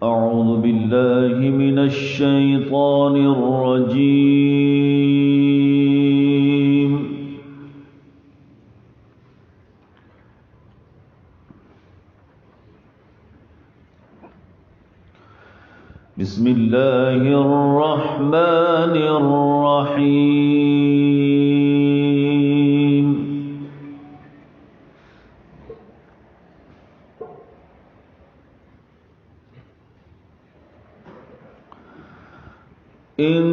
أعوذ بالله من الشيطان الرجيم. بسم الله الرحمن الرحيم. إن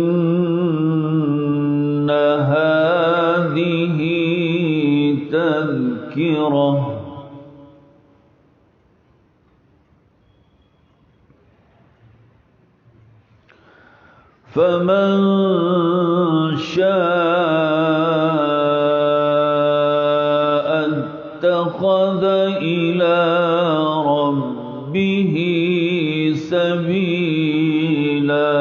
هذه تذكرة فمن شاء اتخذ إلى ربه سبيلا.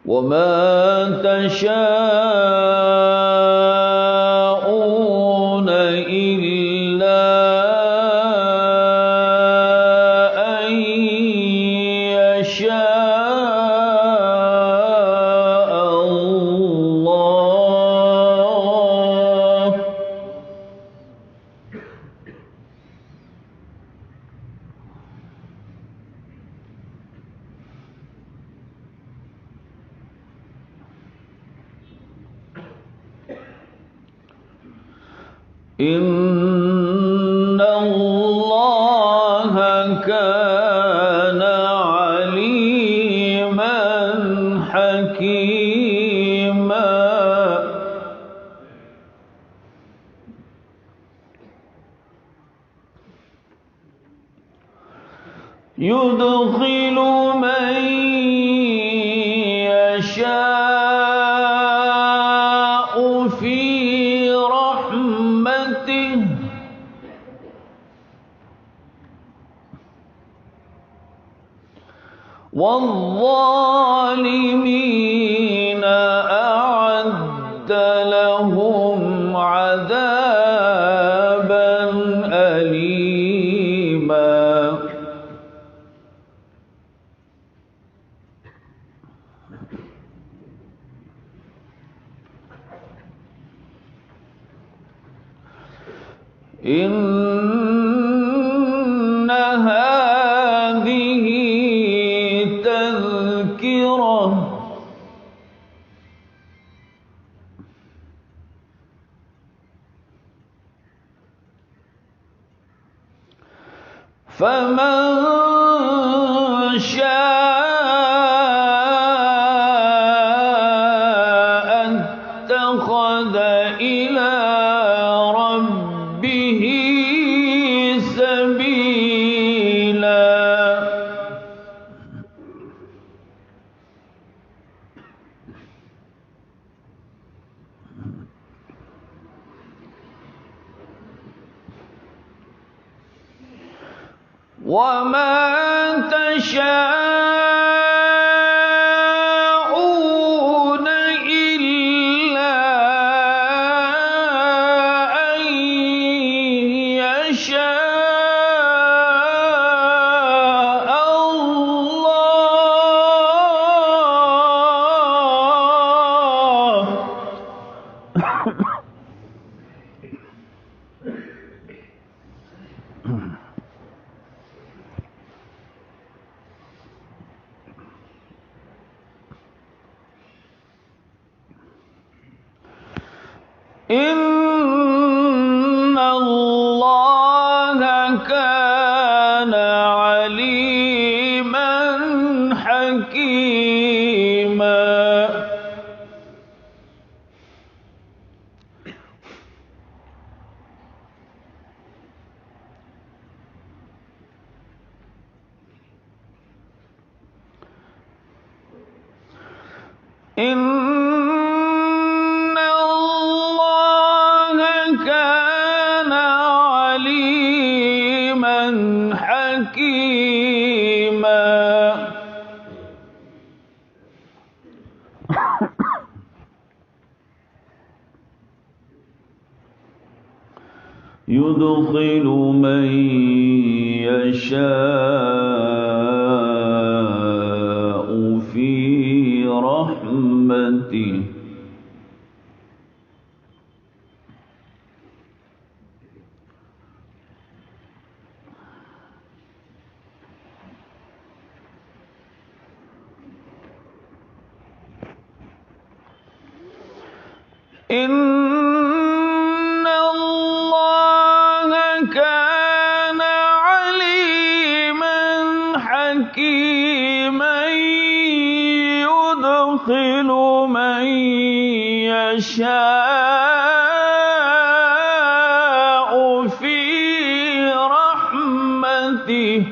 وما تشاءون إلا أن يشاء الله. إن الله كان عليما حكيما. يدخل من يشاء في رحمته والظالمين أعد لهم عذابا أليما. إن هذه تذكرة فمن شاء اتخذ إلى ربه سبيلا. وما تشاءون إلا أن يشاء الله. إن الله كان عليما حكيما. إن الله كان عليما حكيما. يدخل من يشاء في رحمته إن الله كان عليما حكيما يدخل من يشاء في رحمته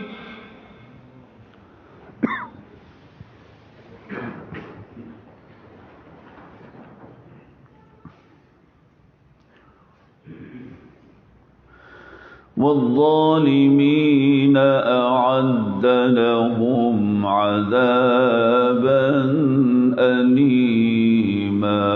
والظالمين أعد لهم عذابا أليما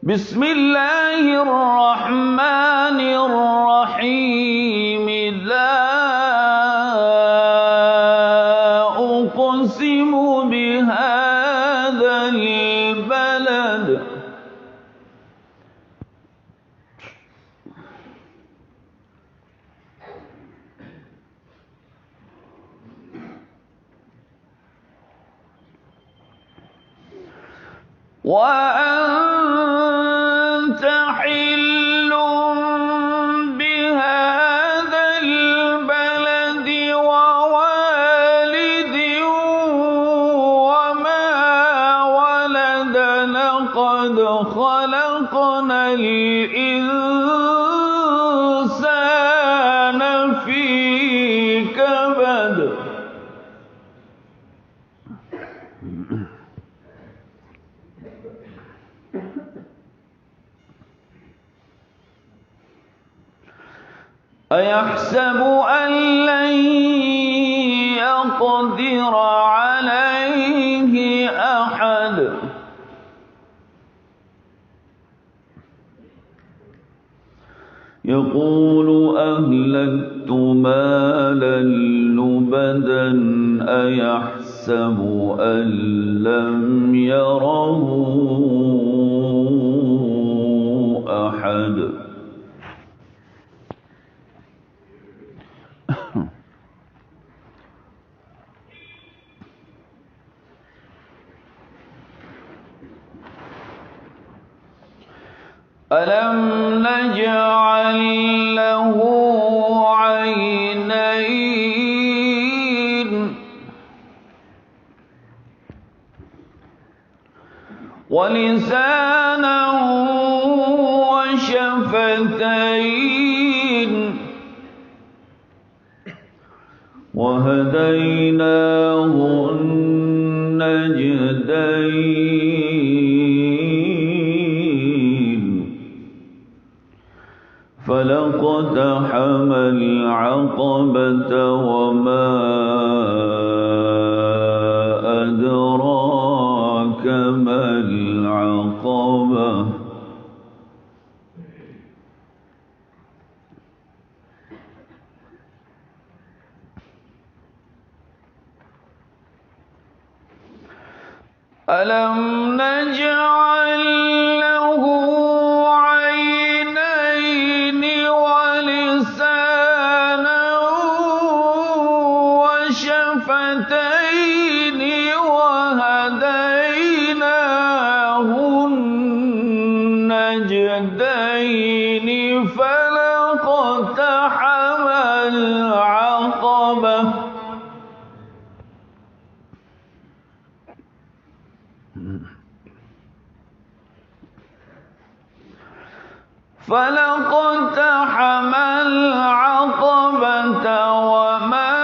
بسم الله الرحمن الرحيم لا أقسم بهذا البلد وأنت حل بهذا البلد ووالد وما ولد لقد خلقنا الإنسان في كبد أيحسب أن لن يقدر عليه أحد يقول أهلكت مالا لبدا أيحسب أن لم يره أحد ألم نجعل له عينين ولسانا وشفتين وهديناه النجدين فلاقتحم العقبة وما أدراك ما العقبة ألم نجعل له عينين ولسانا وشفتين وهديناه النجدين فلاقتحم العقبة فلاقتحم العقبة وما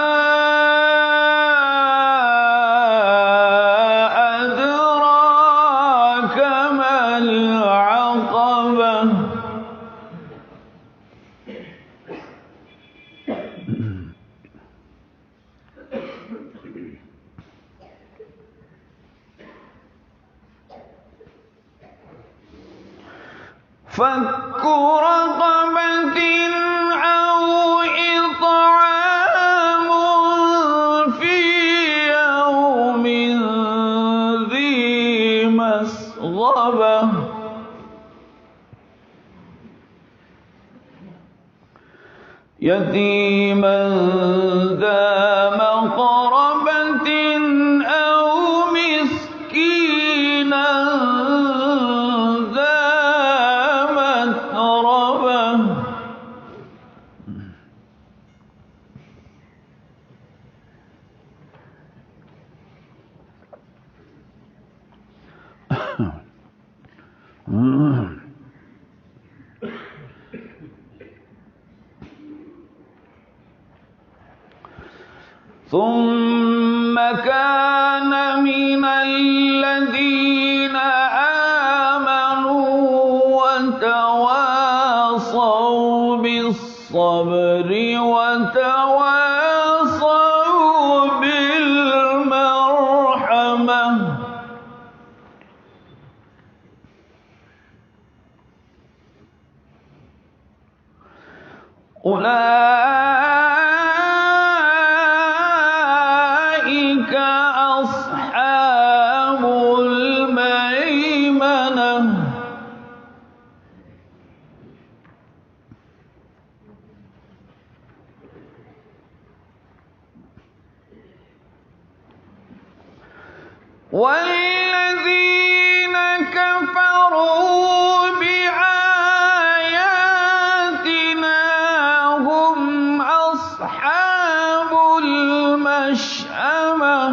فك رقبة أو إطعام في يوم ذي مسغبة يتيما ذا مقربة أو مسكينا ذا متربة ثم كان من الذين آمنوا وتواصوا بالصبر وتواصوا بالمرحمة أولئك أصحاب الميمنة والذين كفروا بآياتنا هم أصحاب المشأمة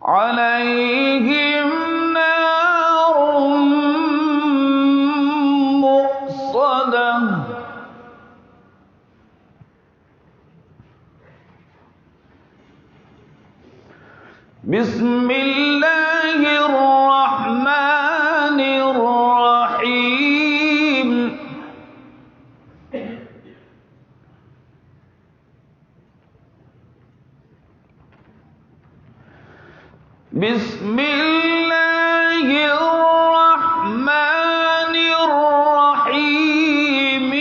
عليهم نار مؤصدة بسم الله الرحمن الرحيم بسم الله الرحمن الرحيم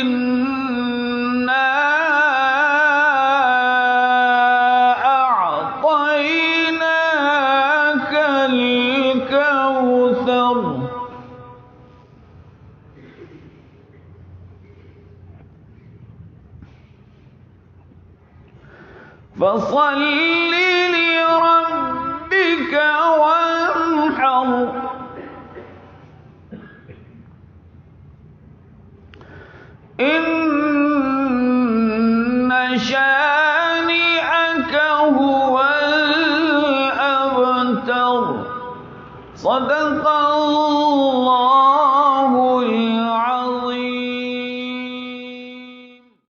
إنا أعطيناك الكوثر فصل لربك وانحر إن شانئك هو الأبتر صدق